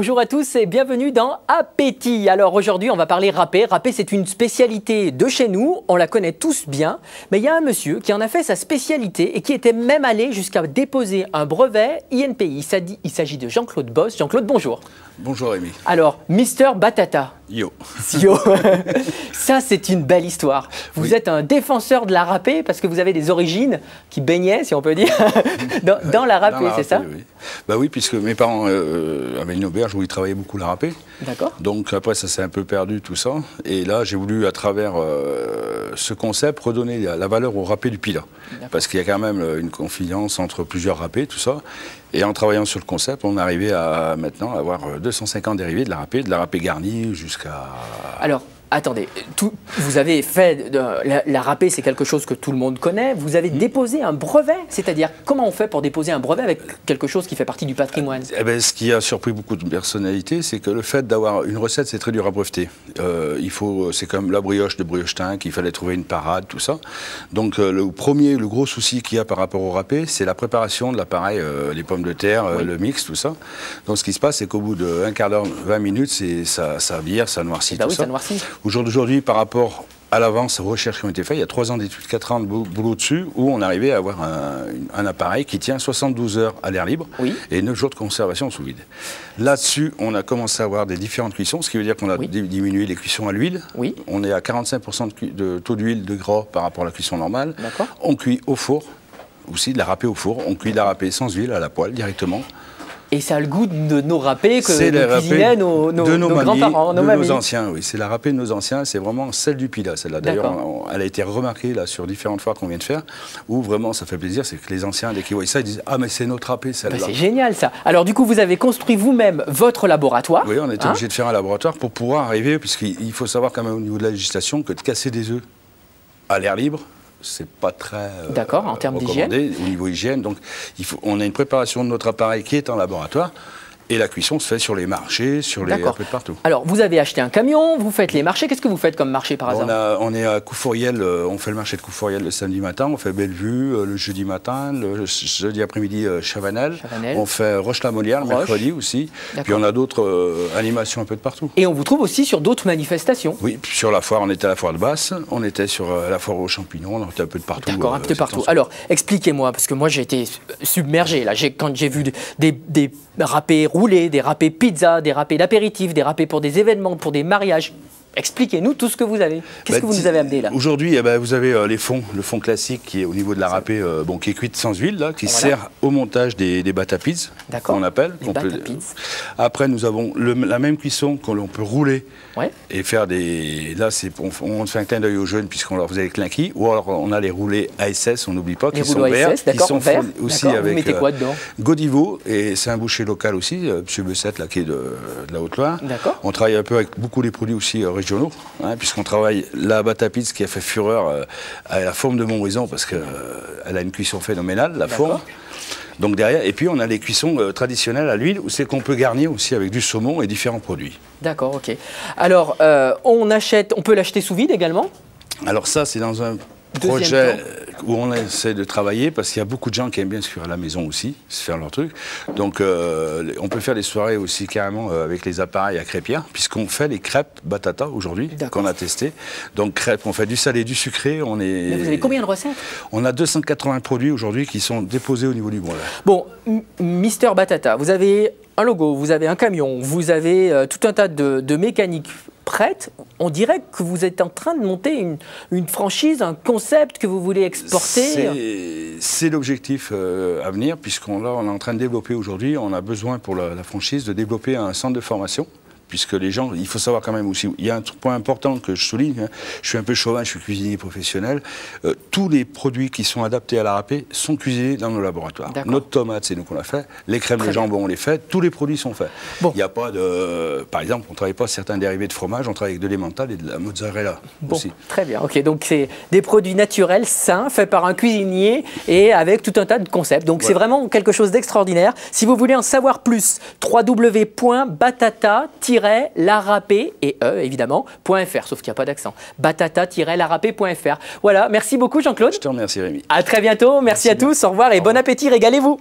Bonjour à tous et bienvenue dans Appétit. Alors aujourd'hui on va parler râpé. Râpé c'est une spécialité de chez nous, on la connaît tous bien. Mais il y a un monsieur qui en a fait sa spécialité et qui était même allé jusqu'à déposer un brevet INPI. Il s'agit de Jean-Claude Boss. Jean-Claude, bonjour. Bonjour Rémi. Alors, Mister Batata. Yo. Yo. Ça c'est une belle histoire. Vous êtes un défenseur de la râpé parce que vous avez des origines qui baignaient, si on peut dire, dans la râpé, c'est ça? Oui. Bah oui, puisque mes parents avaient une auberge où ils travaillaient beaucoup la râpé. D'accord. Donc après ça s'est un peu perdu tout ça. Et là j'ai voulu à travers ce concept redonner la valeur au râpé du Pilat. Parce qu'il y a quand même une confidence entre plusieurs râpés, tout ça. Et en travaillant sur le concept, on est arrivé à maintenant avoir 250 dérivés de la râpé garnie jusqu'à... Alors, attendez, vous avez fait, la râpé c'est quelque chose que tout le monde connaît, vous avez déposé un brevet, c'est-à-dire comment on fait pour déposer un brevet avec quelque chose qui fait partie du patrimoine? Ce qui a surpris beaucoup de personnalités, c'est que le fait d'avoir une recette, c'est très dur à breveter. C'est comme la brioche de Briochetin, qu'il fallait trouver une parade, tout ça. Donc le gros souci qu'il y a par rapport au râpé, c'est la préparation de l'appareil, les pommes de terre, le mix, tout ça. Donc ce qui se passe, c'est qu'au bout d'un quart d'heure, 20 minutes, ça vire, ça noircit, tout ça. Ça noircit. Aujourd'hui, par rapport à l'avance aux recherches qui ont été faites, il y a 3 ans d'études, 4 ans de boulot dessus, où on arrivait à avoir un appareil qui tient 72 heures à l'air libre et 9 jours de conservation sous vide. Là-dessus, on a commencé à avoir des différentes cuissons, ce qui veut dire qu'on a diminué les cuissons à l'huile. On est à 45% de taux d'huile de gras par rapport à la cuisson normale. On cuit au four, aussi de la râpé au four. On cuit de la râpé sans huile, à la poêle, directement. Et ça a le goût de nos râpés que cuisinaient nos grands-parents, nos mamies. Nos anciens, oui. C'est la râpé de nos anciens, c'est vraiment celle du Pilat, celle-là. D'ailleurs, elle a été remarquée là, sur différentes fois qu'on vient de faire, où vraiment ça fait plaisir, c'est que les anciens, dès qu'ils voient ça, ils disent « Ah, mais c'est notre râpé, celle-là ». C'est génial ça. Alors du coup, vous avez construit vous-même votre laboratoire. Oui, on était obligé de faire un laboratoire pour pouvoir arriver, puisqu'il faut savoir quand même au niveau de la législation que de casser des œufs à l'air libre, c'est pas très en termes d'hygiène. Au niveau hygiène. Donc, on a une préparation de notre appareil qui est en laboratoire. Et la cuisson se fait sur les marchés, un peu de partout. Alors, vous avez acheté un camion, vous faites les marchés. Qu'est-ce que vous faites comme marché par hasard? On est à Coufouriel, on fait le marché de Coufouriel le samedi matin, on fait Bellevue le jeudi matin, le jeudi après-midi Chavanel. On fait Roche-la-Molière le mercredi aussi. Puis on a d'autres animations un peu de partout. Et on vous trouve aussi sur d'autres manifestations? Oui, sur la foire, on était à la foire de Basse, on était sur la foire aux champignons, on était un peu de partout. D'accord, un peu de partout. Alors, expliquez-moi, parce que moi j'ai été submergé là, quand j'ai vu des râpés roulés, des râpés pizza, des râpés d'apéritif, des râpés pour des événements, pour des mariages. Expliquez-nous tout ce que vous avez. Qu'est-ce que vous nous avez amené là? Aujourd'hui, vous avez le fond classique qui est au niveau de la râpée, qui est cuite sans huile, là, qui sert au montage des batapiz, qu'on appelle. Après, nous avons la même cuisson qu'on peut rouler et faire des... Là, on fait un clin d'œil aux jeunes puisqu'on leur faisait les clinquis, ou alors on a les roulés ASS, on n'oublie pas, qui sont verts, qui sont aussi avec vous mettez quoi dedans? Godivo, et c'est un boucher local aussi, M. Bessette, là, qui est de la Haute-Loire. On travaille un peu avec beaucoup les produits aussi régionaux, puisqu'on travaille la batapiz qui a fait fureur à la forme de Montbrison parce qu'elle a une cuisson phénoménale, la forme. Donc derrière, et puis on a les cuissons traditionnelles à l'huile où c'est qu'on peut garnir aussi avec du saumon et différents produits. D'accord, ok. Alors on peut l'acheter sous vide également? Alors ça c'est dans un projet où on essaie de travailler parce qu'il y a beaucoup de gens qui aiment bien se faire à la maison aussi, se faire leur truc. Donc on peut faire des soirées aussi carrément avec les appareils à crêpière puisqu'on fait les crêpes batata aujourd'hui qu'on a testé. Donc crêpes, on fait du salé, du sucré. Mais vous avez combien de recettes? On a 280 produits aujourd'hui qui sont déposés au niveau du brûleur. Bon, Mister Batata, vous avez un logo, vous avez un camion, vous avez tout un tas de mécaniques prête, on dirait que vous êtes en train de monter une franchise, un concept que vous voulez exporter. C'est l'objectif à venir, puisqu'on est en train de développer aujourd'hui, on a besoin pour la franchise de développer un centre de formation. Puisque les gens, il faut savoir quand même aussi, il y a un point important que je souligne, je suis un peu chauvin, je suis cuisinier professionnel, tous les produits qui sont adaptés à la râpé sont cuisinés dans nos laboratoires. Notre tomate, c'est nous qu'on l'a fait, les crèmes de jambon, on les fait, tous les produits sont faits. Il n'y a pas de... Par exemple, on ne travaille pas certains dérivés de fromage, on travaille avec de l'emmental et de la mozzarella aussi. Très bien, ok, donc c'est des produits naturels, sains, faits par un cuisinier et avec tout un tas de concepts. Donc c'est vraiment quelque chose d'extraordinaire. Si vous voulez en savoir plus, www.batata-larapé et évidemment, .fr, sauf qu'il n'y a pas d'accent. batata-larapé.fr. Voilà, merci beaucoup Jean-Claude. Je te remercie Rémi. À très bientôt, merci à tous, au revoir et bon appétit, régalez-vous.